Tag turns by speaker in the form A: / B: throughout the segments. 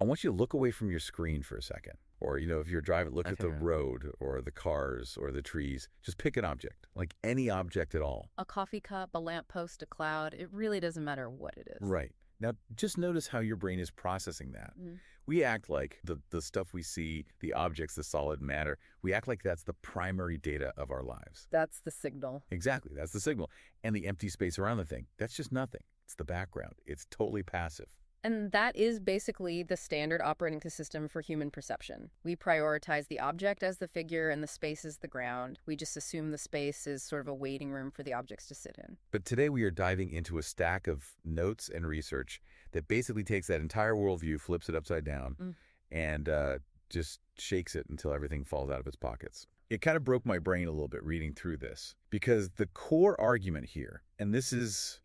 A: I want you to look away from your screen for a second. Or, if you're driving, look at
B: Okay.
A: the road or the cars or the trees. Just pick an object, like any object at all.
C: A coffee cup, a lamppost, a cloud. It really doesn't matter what it is.
A: Right. Now, just notice how your brain is processing that. We act like the stuff we see, the objects, the solid matter, we act like that's the primary data of our lives.
C: That's the signal.
A: Exactly. That's the signal. And the empty space around the thing, that's just nothing. It's the background. It's totally passive.
C: And that is basically the standard operating system for human perception. We prioritize the object as the figure and the space as the ground. We just assume the space is sort of a waiting room for the objects to sit in.
A: But today we are diving into a stack of notes and research that basically takes that entire worldview, flips it upside down, and just shakes it until everything falls out of its pockets. It kind of broke my brain a little bit reading through this, because the core argument here, and this is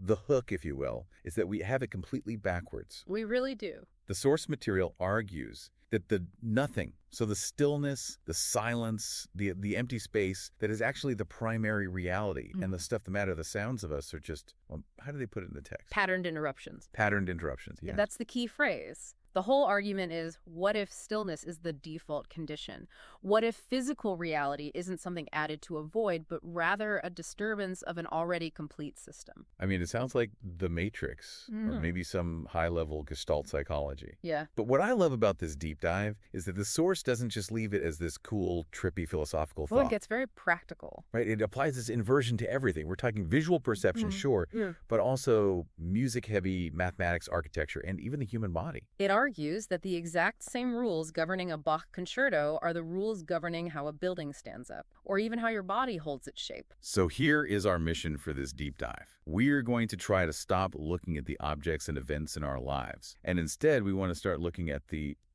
A: the hook, if you will, is that we have it completely backwards.
C: We really do.
A: The source material argues that the nothing, so the stillness, the silence, the empty space, that is actually the primary reality. And the stuff, the matter, the sounds of us are just, well, how do they put it in the text?
C: Patterned interruptions.
A: Patterned interruptions, yeah.
C: That's the key phrase. The whole argument is, what if stillness is the default condition? What if physical reality isn't something added to avoid, but rather a disturbance of an already complete system?
A: I mean, it sounds like The Matrix, or maybe some high-level Gestalt psychology.
C: Yeah.
A: But what I love about this deep dive is that the source doesn't just leave it as this cool, trippy philosophical thought.
C: Well, it gets very practical.
A: Right? It applies this inversion to everything. We're talking visual perception, sure, but also music-heavy mathematics, architecture, and even the human body.
C: It argues that the exact same rules governing a Bach concerto are the rules governing how a building stands up, or even how your body holds its shape.
A: So here is our mission for this deep dive. We're going to try to stop looking at the objects and events in our lives. And instead, we want to start looking at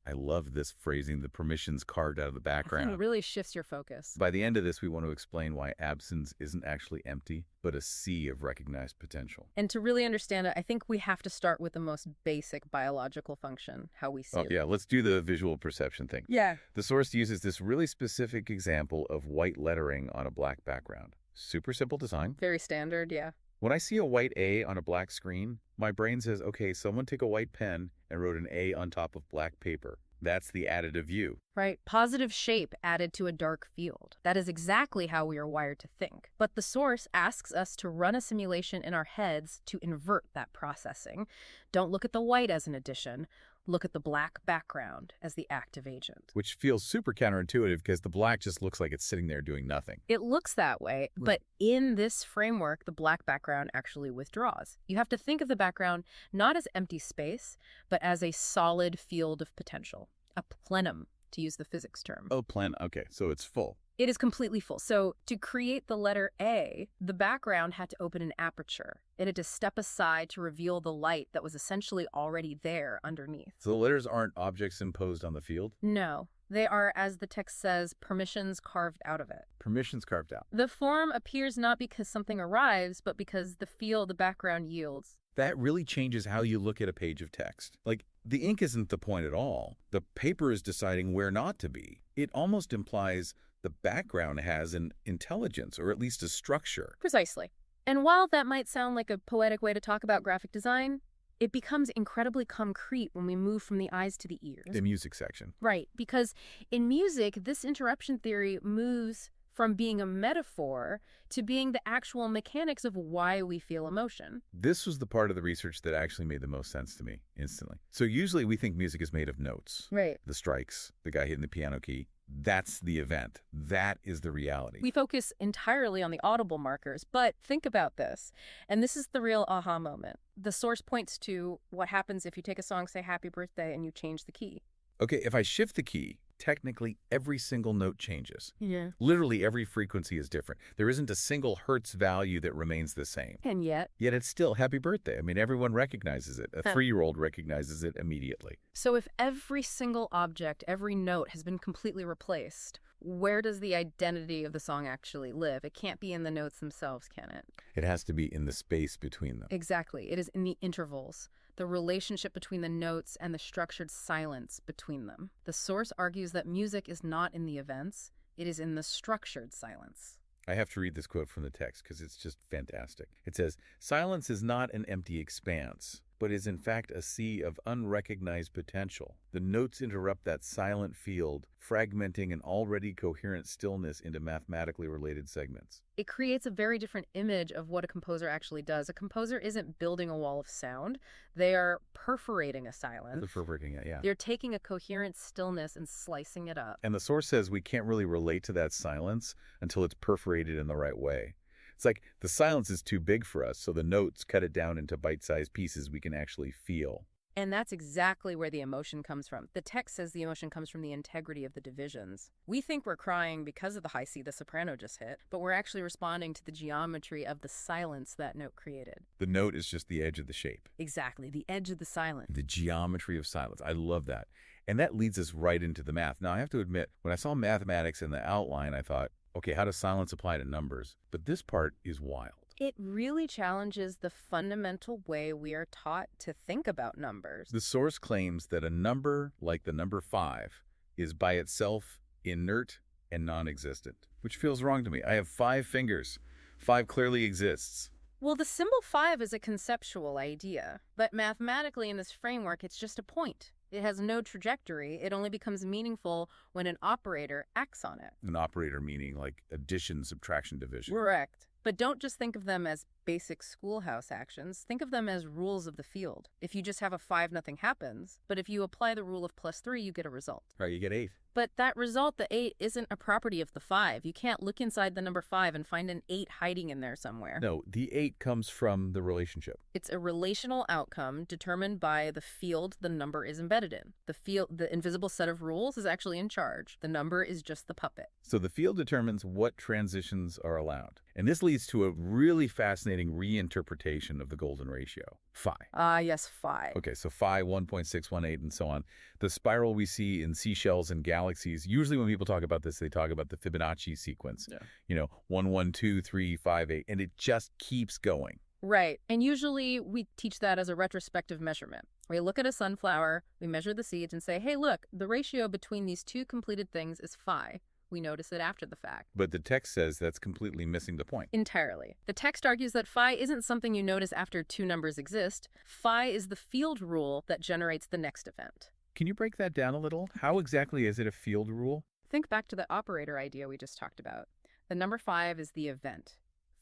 A: I love this phrasing, the permissions carved out of the
C: I
A: background.
C: think it really shifts your focus.
A: By the end of this, we want to explain why absence isn't actually empty, but a sea of recognized potential.
C: And to really understand it, I think we have to start with the most basic biological function, how we see it.
A: Yeah, let's do the visual perception thing.
C: Yeah.
A: The source uses this really specific example of white lettering on a black background. Super simple design.
C: Very standard, yeah.
A: When I see a white A on a black screen, my brain says, okay, someone took a white pen and wrote an A on top of black paper. That's the additive view.
C: Right. Positive shape added to a dark field. That is exactly how we are wired to think. But the source asks us to run a simulation in our heads to invert that processing. Don't look at the white as an addition. Look at the black background as the active agent.
A: Which feels super counterintuitive because the black just looks like it's sitting there doing nothing.
C: It looks that way, but in this framework, the black background actually withdraws. You have to think of the background not as empty space, but as a solid field of potential, a plenum, to use the physics term.
A: Oh, okay, so it's full.
C: It is completely full. So to create the letter A, the background had to open an aperture. It had to step aside to reveal the light that was essentially already there underneath.
A: So the letters aren't objects imposed on the field?
C: No, they are, as the text says, permissions carved out of it.
A: Permissions carved out.
C: The form appears not because something arrives, but because the field the background yields.
A: That really changes how you look at a page of text. Like, the ink isn't the point at all. The paper is deciding where not to be. It almost implies the background has an intelligence, or at least a structure.
C: Precisely. And while that might sound like a poetic way to talk about graphic design, it becomes incredibly concrete when we move from the eyes to the ears.
A: The music section.
C: Right, because in music, this interruption theory moves from being a metaphor to being the actual mechanics of why we feel emotion.
A: This was the part of the research that actually made the most sense to me instantly. So usually we think music is made of notes.
C: Right.
A: The strikes, the guy hitting the piano key. That's the event. That is the reality.
C: We focus entirely on the audible markers, but think about this. And this is the real aha moment. The source points to what happens if you take a song, say Happy Birthday, and you change the key.
A: Okay, if I shift the key, technically every single note changes.
C: Yeah.
A: Literally every frequency is different. There isn't a single hertz value that remains the same.
C: And yet
A: it's still Happy Birthday. I mean, everyone recognizes it. A 3-year-old recognizes it immediately.
C: So if every single object, every note has been completely replaced, where does the identity of the song actually live? It can't be in the notes themselves, can it?
A: It has to be in the space between them.
C: Exactly. It is in the intervals, the relationship between the notes and the structured silence between them. The source argues that music is not in the events, it is in the structured silence.
A: I have to read this quote from the text because it's just fantastic. It says, "Silence is not an empty expanse. but is in fact a sea of unrecognized potential. The notes interrupt that silent field, fragmenting an already coherent stillness into mathematically related segments.
C: It creates a very different image of what a composer actually does. A composer isn't building a wall of sound. They are perforating a silence.
A: The perforating it, yeah.
C: They're taking a coherent stillness and slicing it up.
A: And the source says we can't really relate to that silence until it's perforated in the right way. It's like the silence is too big for us, so the notes cut it down into bite-sized pieces we can actually feel.
C: And that's exactly where the emotion comes from. The text says the emotion comes from the integrity of the divisions. We think we're crying because of the high C the soprano just hit, but we're actually responding to the geometry of the silence that note created.
A: The note is just the edge of the shape.
C: Exactly, the edge of the silence.
A: The geometry of silence. I love that. And that leads us right into the math. Now, I have to admit, when I saw mathematics in the outline, I thought, okay, how does silence apply to numbers? But this part is wild.
C: It really challenges the fundamental way we are taught to think about numbers.
A: The source claims that a number like the number 5 is by itself inert and non-existent, which feels wrong to me. I have 5 fingers. 5 clearly exists.
C: Well, the symbol 5 is a conceptual idea, but mathematically in this framework, it's just a point. It has no trajectory. It only becomes meaningful when an operator acts on it.
A: An operator meaning like addition, subtraction, division.
C: Correct. But don't just think of them as basic schoolhouse actions. Think of them as rules of the field. If you just have a 5, nothing happens. But if you apply the rule of +3, you get a result.
A: Right, you get 8.
C: But that result, the 8, isn't a property of the 5. You can't look inside the number 5 and find an 8 hiding in there somewhere.
A: No, the 8 comes from the relationship.
C: It's a relational outcome determined by the field the number is embedded in. The invisible set of rules is actually in charge. The number is just the puppet.
A: So the field determines what transitions are allowed. And this leads to a really fascinating reinterpretation of the golden ratio, phi.
C: Yes, phi.
A: Okay, so phi 1.618 and so on. The spiral we see in seashells and galaxies, usually when people talk about this, they talk about the Fibonacci sequence.
C: Yeah.
A: You know, 1, 1, 2, 3, 5, 8, and it just keeps going.
C: Right. And usually we teach that as a retrospective measurement. We look at a sunflower, we measure the seeds and say, hey, look, the ratio between these two completed things is phi. We notice it after the fact.
A: But the text says that's completely missing the point.
C: Entirely. The text argues that phi isn't something you notice after two numbers exist. Phi is the field rule that generates the next event.
A: Can you break that down a little? How exactly is it a field rule?
C: Think back to the operator idea we just talked about. The number 5 is the event.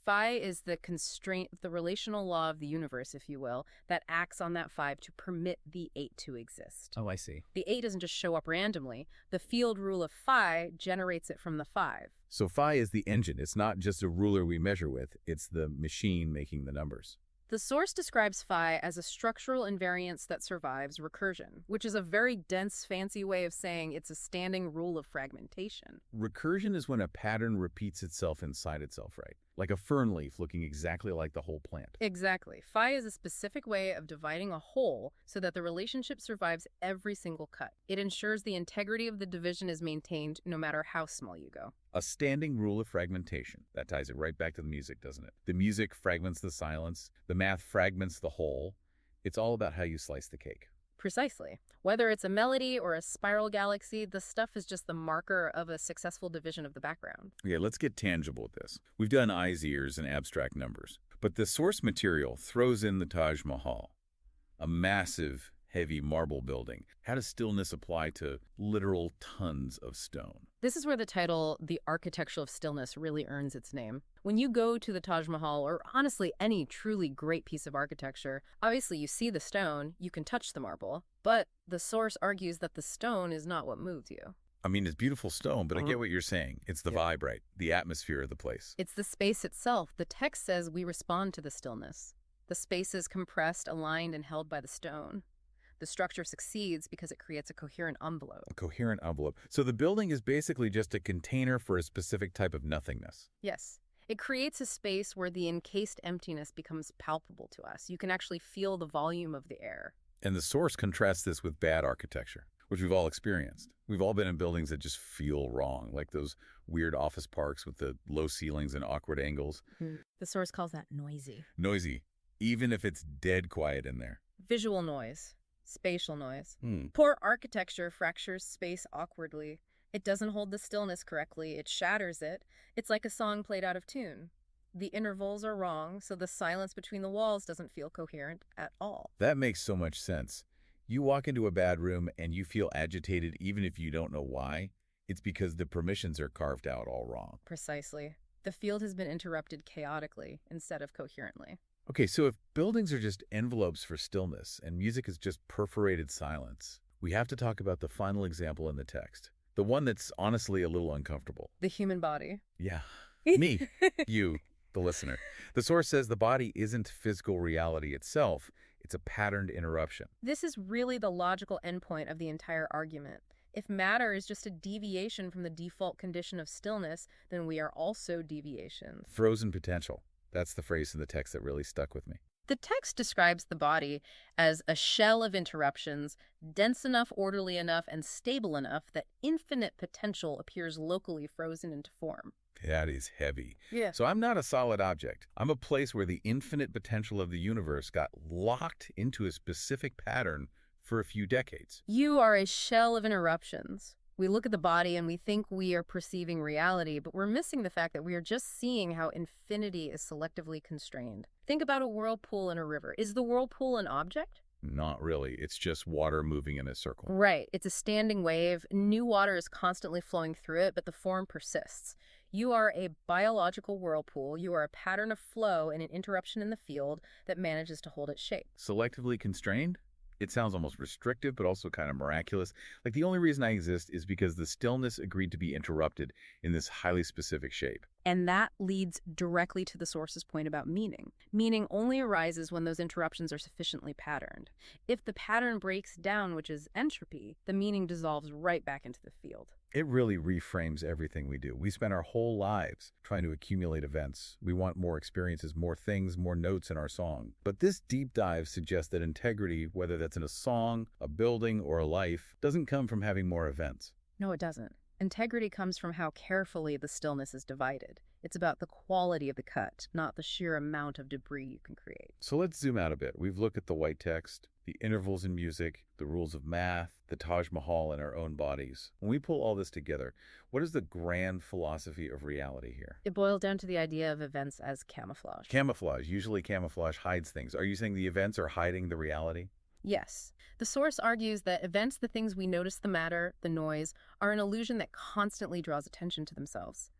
C: Phi is the constraint, the relational law of the universe, if you will, that acts on that 5 to permit the 8 to exist.
A: Oh, I see.
C: The 8 doesn't just show up randomly. The field rule of phi generates it from the 5.
A: So phi is the engine. It's not just a ruler we measure with. It's the machine making the numbers.
C: The source describes phi as a structural invariance that survives recursion, which is a very dense, fancy way of saying it's a standing rule of fragmentation.
A: Recursion is when a pattern repeats itself inside itself, right? Like a fern leaf looking exactly like the whole plant.
C: Exactly. Phi is a specific way of dividing a whole so that the relationship survives every single cut. It ensures the integrity of the division is maintained no matter how small you go.
A: A standing rule of fragmentation. That ties it right back to the music, doesn't it? The music fragments the silence. The math fragments the whole. It's all about how you slice the cake.
C: Precisely. Whether it's a melody or a spiral galaxy, the stuff is just the marker of a successful division of the background.
A: Okay, let's get tangible with this. We've done eyes, ears, and abstract numbers. But the source material throws in the Taj Mahal, a massive, heavy marble building. How does stillness apply to literal tons of stone?
C: This is where the title, The Architecture of Stillness, really earns its name. When you go to the Taj Mahal, or honestly any truly great piece of architecture, obviously you see the stone, you can touch the marble, but the source argues that the stone is not what moves you.
A: I mean, it's beautiful stone, but I get what you're saying. It's the vibe, right? The atmosphere of the place.
C: It's the space itself. The text says we respond to the stillness. The space is compressed, aligned, and held by the stone. The structure succeeds because it creates a coherent envelope.
A: A coherent envelope. So the building is basically just a container for a specific type of nothingness.
C: Yes. It creates a space where the encased emptiness becomes palpable to us. You can actually feel the volume of the air.
A: And the source contrasts this with bad architecture, which we've all experienced. We've all been in buildings that just feel wrong, like those weird office parks with the low ceilings and awkward angles.
C: The source calls that noisy.
A: Noisy, even if it's dead quiet in there.
C: Visual noise. Spatial noise. Poor architecture fractures space awkwardly. It doesn't hold the stillness correctly. It shatters it. It's like a song played out of tune. The intervals are wrong, so the silence between the walls doesn't feel coherent at all.
A: That makes so much sense. You walk into a bad room and you feel agitated even if you don't know why. It's because the permissions are carved out all wrong.
C: Precisely. The field has been interrupted chaotically instead of coherently.
A: Okay, so if buildings are just envelopes for stillness and music is just perforated silence, we have to talk about the final example in the text. The one that's honestly a little uncomfortable.
C: The human body.
A: Yeah, me, you, the listener. The source says the body isn't physical reality itself. It's a patterned interruption.
C: This is really the logical endpoint of the entire argument. If matter is just a deviation from the default condition of stillness, then we are also deviations.
A: Frozen potential. That's the phrase in the text that really stuck with me.
C: The text describes the body as a shell of interruptions, dense enough, orderly enough, and stable enough that infinite potential appears locally frozen into form.
A: That is heavy.
C: Yeah.
A: So I'm not a solid object. I'm a place where the infinite potential of the universe got locked into a specific pattern for a few decades.
C: You are a shell of interruptions. We look at the body and we think we are perceiving reality, but we're missing the fact that we are just seeing how infinity is selectively constrained. Think about a whirlpool in a river. Is the whirlpool an object?
A: Not really. It's just water moving in a circle.
C: Right. It's a standing wave. New water is constantly flowing through it, but the form persists. You are a biological whirlpool. You are a pattern of flow and an interruption in the field that manages to hold its shape.
A: Selectively constrained? It sounds almost restrictive, but also kind of miraculous. Like the only reason I exist is because the stillness agreed to be interrupted in this highly specific shape.
C: And that leads directly to the source's point about meaning. Meaning only arises when those interruptions are sufficiently patterned. If the pattern breaks down, which is entropy, the meaning dissolves right back into the field.
A: It really reframes everything we do. We spend our whole lives trying to accumulate events. We want more experiences, more things, more notes in our song. But this deep dive suggests that integrity, whether that's in a song, a building, or a life, doesn't come from having more events.
C: No, it doesn't. Integrity comes from how carefully the stillness is divided. It's about the quality of the cut, not the sheer amount of debris you can create.
A: So let's zoom out a bit. We've looked at the white text, the intervals in music, the rules of math, the Taj Mahal in our own bodies. When we pull all this together, what is the grand philosophy of reality here?
C: It boils down to the idea of events as camouflage.
A: Camouflage. Usually camouflage hides things. Are you saying the events are hiding the reality?
C: Yes. The source argues that events, the things we notice, the matter, the noise, are an illusion that constantly draws attention to themselves.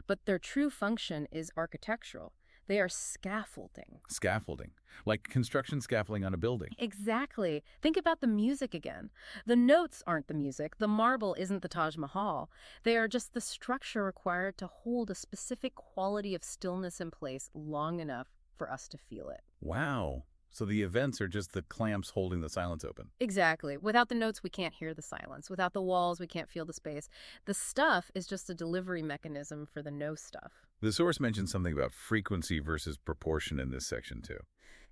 C: But their true function is architectural. They are scaffolding.
A: Scaffolding. Like construction scaffolding on a building.
C: Exactly. Think about the music again. The notes aren't the music. The marble isn't the Taj Mahal. They are just the structure required to hold a specific quality of stillness in place long enough for us to feel it.
A: Wow. So the events are just the clamps holding the silence open.
C: Exactly. Without the notes, we can't hear the silence. Without the walls, we can't feel the space. The stuff is just a delivery mechanism for the no stuff.
A: The source mentions something about frequency versus proportion in this section too.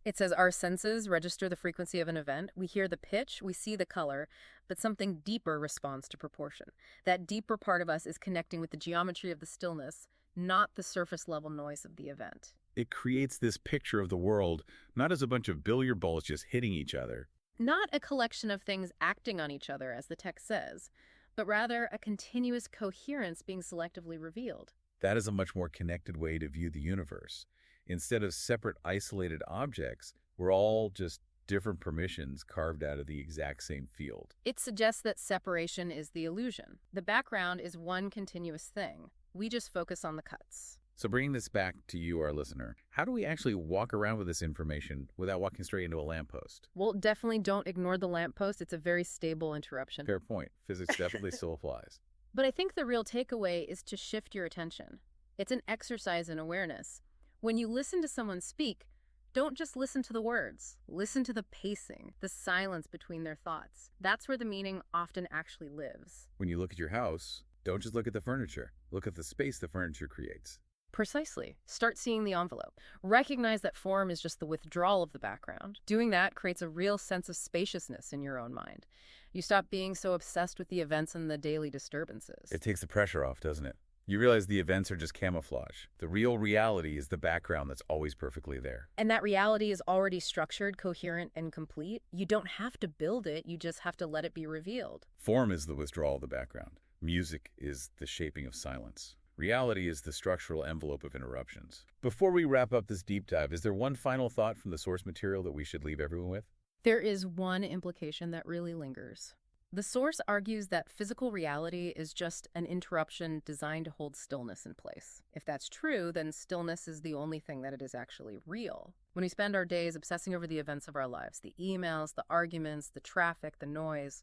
C: It says our senses register the frequency of an event. We hear the pitch, we see the color, but something deeper responds to proportion. That deeper part of us is connecting with the geometry of the stillness, not the surface level noise of the event.
A: It creates this picture of the world not as a bunch of billiard balls just hitting each other.
C: Not a collection of things acting on each other, as the text says, but rather a continuous coherence being selectively revealed.
A: That is a much more connected way to view the universe. Instead of separate isolated objects, we're all just different permissions carved out of the exact same field.
C: It suggests that separation is the illusion. The background is one continuous thing. We just focus on the cuts.
A: So bringing this back to you, our listener, how do we actually walk around with this information without walking straight into a lamppost?
C: Well, definitely don't ignore the lamppost. It's a very stable interruption.
A: Fair point. Physics definitely still applies.
C: But I think the real takeaway is to shift your attention. It's an exercise in awareness. When you listen to someone speak, don't just listen to the words. Listen to the pacing, the silence between their thoughts. That's where the meaning often actually lives.
A: When you look at your house, don't just look at the furniture. Look at the space the furniture creates.
C: Precisely. Start seeing the envelope. Recognize that form is just the withdrawal of the background. Doing that creates a real sense of spaciousness in your own mind. You stop being so obsessed with the events and the daily disturbances.
A: It takes the pressure off, doesn't it? You realize the events are just camouflage. The real reality is the background that's always perfectly there.
C: And that reality is already structured, coherent, and complete. You don't have to build it, you just have to let it be revealed.
A: Form is the withdrawal of the background. Music is the shaping of silence. Reality is the structural envelope of interruptions. Before we wrap up this deep dive, is there one final thought from the source material that we should leave everyone with?
C: There is one implication that really lingers. The source argues that physical reality is just an interruption designed to hold stillness in place. If that's true, then stillness is the only thing that it is actually real. When we spend our days obsessing over the events of our lives, the emails, the arguments, the traffic, the noise,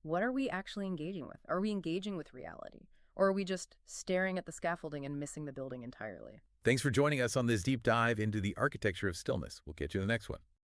C: what are we actually engaging with? Are we engaging with reality? Or are we just staring at the scaffolding and missing the building entirely?
A: Thanks for joining us on this deep dive into the architecture of stillness. We'll catch you in the next one.